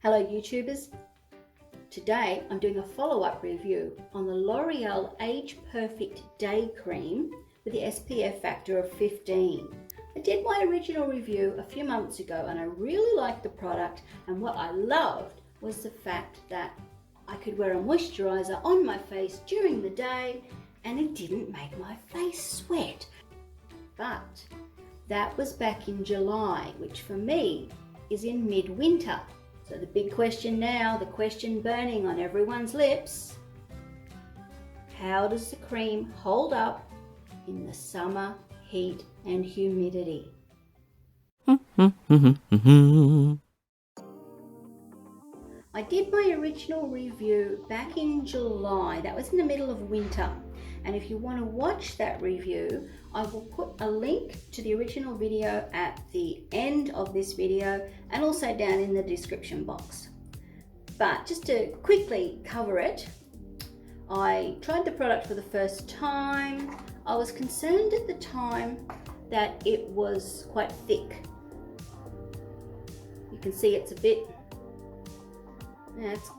Hello YouTubers, today I'm doing a follow-up review on the L'Oreal Age Perfect Day Cream with the SPF factor of 15. I did my original review a few months ago and I really liked the product, and what I loved was the fact that I could wear a moisturizer on my face during the day and it didn't make my face sweat. But that was back in July, which for me is in midwinter. So the big question now, the question burning on everyone's lips, how does the cream hold up in the summer heat and humidity? I did my original review back in July. That was in the middle of winter. And if you want to watch that review, I will put a link to the original video at the end of this video and also down in the description box. But just to quickly cover it, I tried the product for the first time. I was concerned at the time that it was quite thick. You can see it's a bit, it's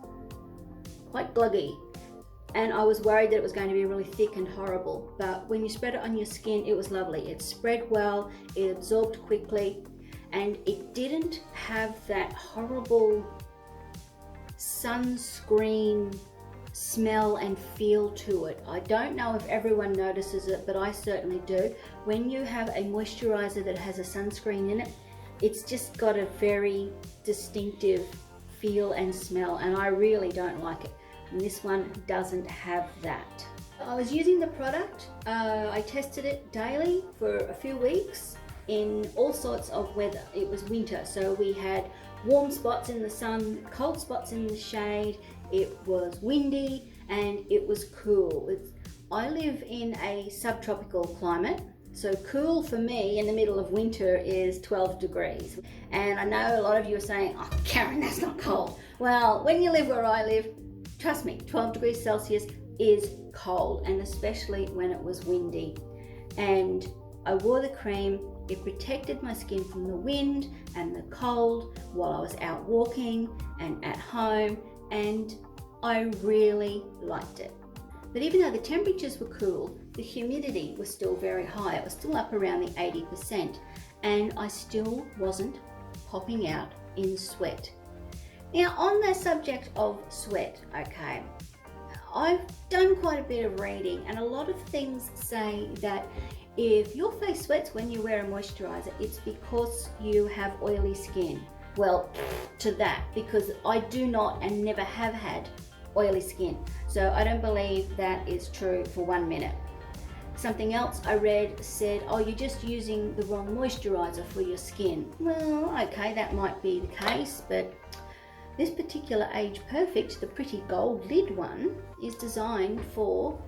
quite gluggy. And I was worried that it was going to be really thick and horrible, but when you spread it on your skin, it was lovely. It spread well, it absorbed quickly, and it didn't have that horrible sunscreen smell and feel to it. I don't know if everyone notices it, but I certainly do. When you have a moisturizer that has a sunscreen in it, it's just got a very distinctive feel and smell, and I really don't like it. And this one doesn't have that. I was using the product, I tested it daily for a few weeks in all sorts of weather. It was winter, so we had warm spots in the sun, cold spots in the shade, it was windy, and it was cool. I live in a subtropical climate, so cool for me in the middle of winter is 12 degrees. And I know a lot of you are saying, oh Karen, that's not cold. Well, when you live where I live, trust me, 12 degrees Celsius is cold, and especially when it was windy. And I wore the cream, it protected my skin from the wind and the cold while I was out walking and at home, and I really liked it. But even though the temperatures were cool, the humidity was still very high. It was still up around the 80%, and I still wasn't popping out in sweat. Now, on the subject of sweat, okay, I've done quite a bit of reading, and a lot of things say that if your face sweats when you wear a moisturizer, it's because you have oily skin. Well, to that, because I do not and never have had oily skin, so I don't believe that is true for 1 minute. Something else I read said, oh, you're just using the wrong moisturizer for your skin. Well, okay, that might be the case, but this particular Age Perfect, the pretty gold lid one, is designed for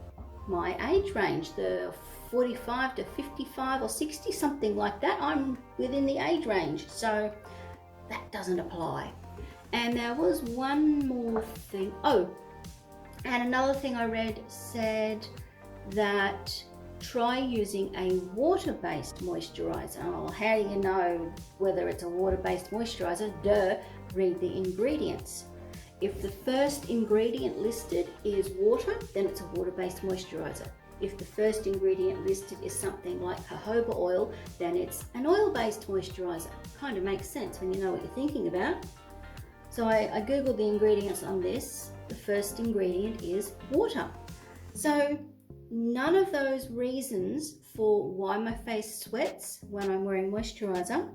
my age range, the 45 to 55 or 60, something like that. I'm within the age range, so that doesn't apply. And there was one more thing. Oh, and another thing I read said that try using a water-based moisturizer. Oh, how do you know whether it's a water-based moisturizer? Duh, read the ingredients. If the first ingredient listed is water, then it's a water-based moisturizer. If the first ingredient listed is something like jojoba oil, then it's an oil-based moisturizer. Kind of makes sense when you know what you're thinking about. So I googled the ingredients on this. The first ingredient is water. So none of those reasons for why my face sweats when I'm wearing moisturizer,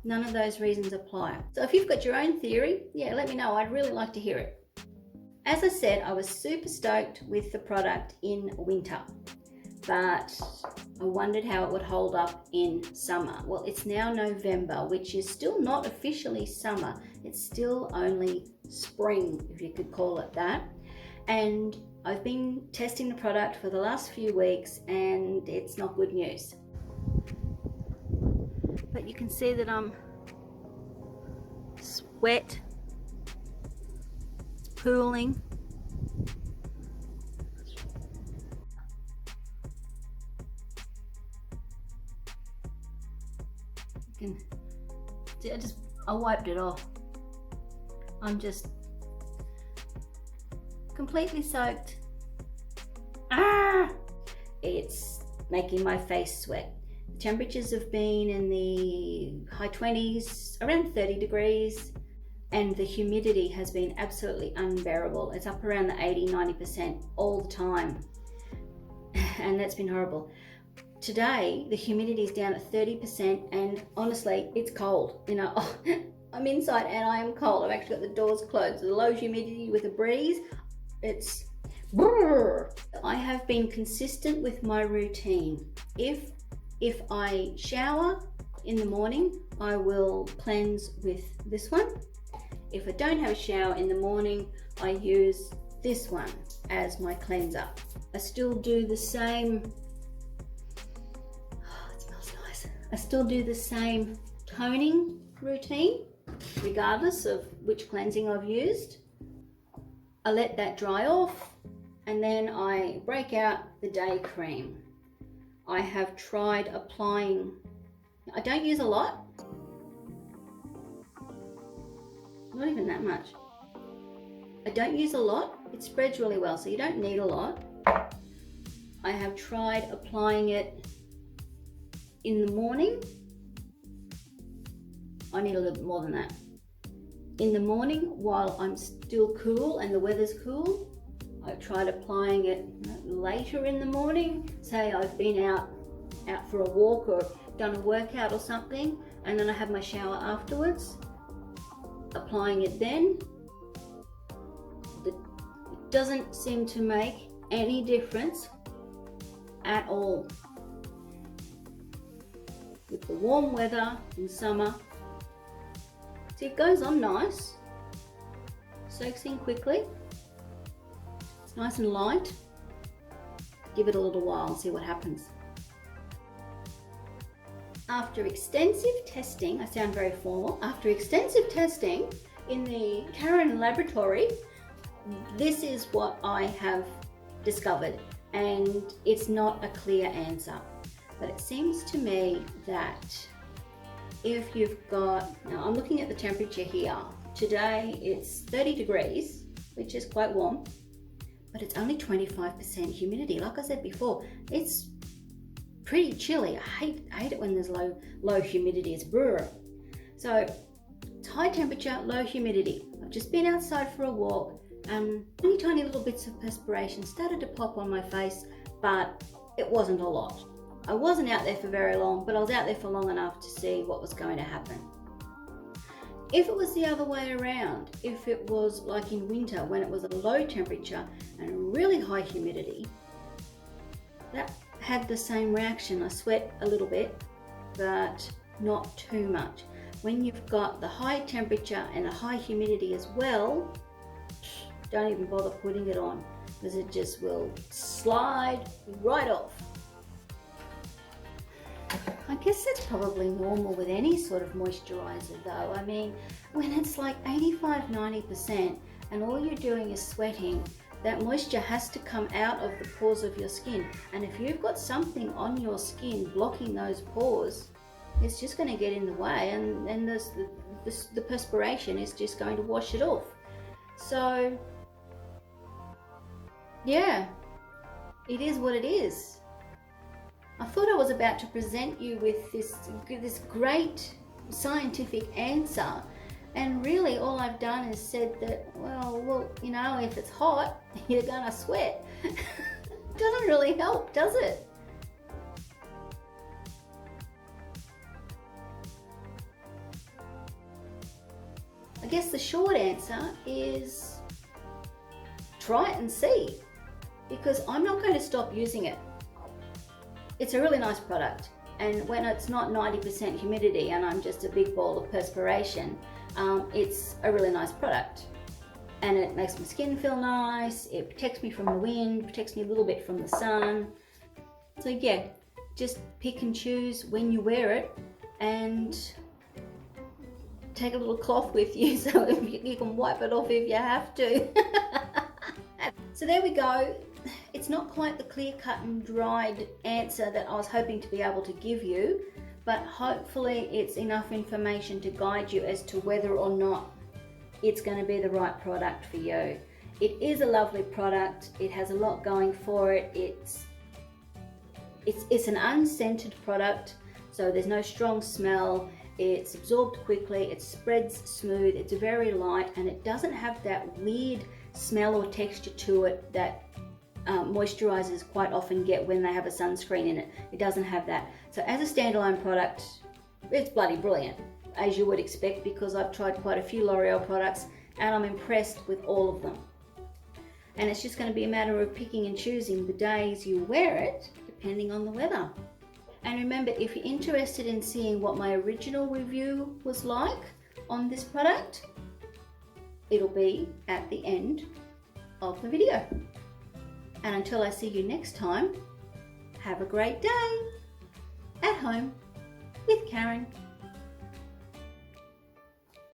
none of those reasons apply. So if you've got your own theory, yeah, let me know. I'd really like to hear it. As I said, I was super stoked with the product in winter, but I wondered how it would hold up in summer. Well, it's now November, which is still not officially summer. It's still only spring, if you could call it that. And I've been testing the product for the last few weeks and it's not good news. But you can see that I'm wet, it's pooling. You can see I wiped it off. I'm just completely soaked. Ah! It's making my face sweat. The temperatures have been in the high 20s, around 30 degrees, and the humidity has been absolutely unbearable. It's up around the 80-90% all the time, and that's been horrible. Today the humidity is down at 30%, and honestly it's cold. You know, I'm inside and I am cold. I've actually got the doors closed. The low humidity with a breeze, it's brrr. I have been consistent with my routine. If I shower in the morning, I will cleanse with this one. If I don't have a shower in the morning, I use this one as my cleanser. I still do the same, oh, it smells nice. I still do the same toning routine, regardless of which cleansing I've used. I let that dry off, and then I break out the day cream. I have tried applying, I don't use a lot, not even that much. I don't use a lot, it spreads really well, so you don't need a lot. I have tried applying it in the morning. I need a little bit more than that. In the morning, while I'm still cool and the weather's cool, I've tried applying it later in the morning. Say I've been out for a walk or done a workout or something, and then I have my shower afterwards. Applying it then. It doesn't seem to make any difference at all. With the warm weather in summer, see, it goes on nice, soaks in quickly. It's nice and light. Give it a little while and see what happens. After extensive testing, I sound very formal, after extensive testing in the Karen laboratory, this is what I have discovered, and it's not a clear answer, but it seems to me that if you've got, now I'm looking at the temperature here, today it's 30 degrees, which is quite warm, but it's only 25% humidity. Like I said before, it's pretty chilly. I hate it when there's low humidity. It's brr. So it's high temperature, low humidity. I've just been outside for a walk. Tiny little bits of perspiration started to pop on my face, but it wasn't a lot. I wasn't out there for very long, but I was out there for long enough to see what was going to happen. If it was the other way around, if it was like in winter when it was a low temperature and really high humidity, that had the same reaction. I sweat a little bit, but not too much. When you've got the high temperature and the high humidity as well, don't even bother putting it on, because it just will slide right off. I guess that's probably normal with any sort of moisturizer though. I mean, when it's like 85-90% and all you're doing is sweating, that moisture has to come out of the pores of your skin. And if you've got something on your skin blocking those pores, it's just going to get in the way, and the perspiration is just going to wash it off. So yeah, it is what it is. I thought I was about to present you with this great scientific answer, and really all I've done is said that, well, you know, if it's hot, you're gonna sweat. Doesn't really help, does it? I guess the short answer is try it and see, because I'm not going to stop using it. It's a really nice product, and when it's not 90% humidity and I'm just a big ball of perspiration, it's a really nice product, and it makes my skin feel nice. It protects me from the wind, protects me a little bit from the sun. So yeah, just pick and choose when you wear it, and take a little cloth with you so you can wipe it off if you have to. So there we go. It's not quite the clear-cut and dried answer that I was hoping to be able to give you, but hopefully it's enough information to guide you as to whether or not it's going to be the right product for you. It is a lovely product. It has a lot going for it. It's an unscented product, so there's no strong smell. It's absorbed quickly, it spreads smooth, it's very light, and it doesn't have that weird smell or texture to it that moisturizers quite often get when they have a sunscreen in it. It doesn't have that. So as a standalone product, it's bloody brilliant, as you would expect, because I've tried quite a few L'Oreal products and I'm impressed with all of them. And it's just going to be a matter of picking and choosing the days you wear it, depending on the weather. And remember, if you're interested in seeing what my original review was like on this product, it'll be at the end of the video. And until I see you next time, have a great day at home with Karen.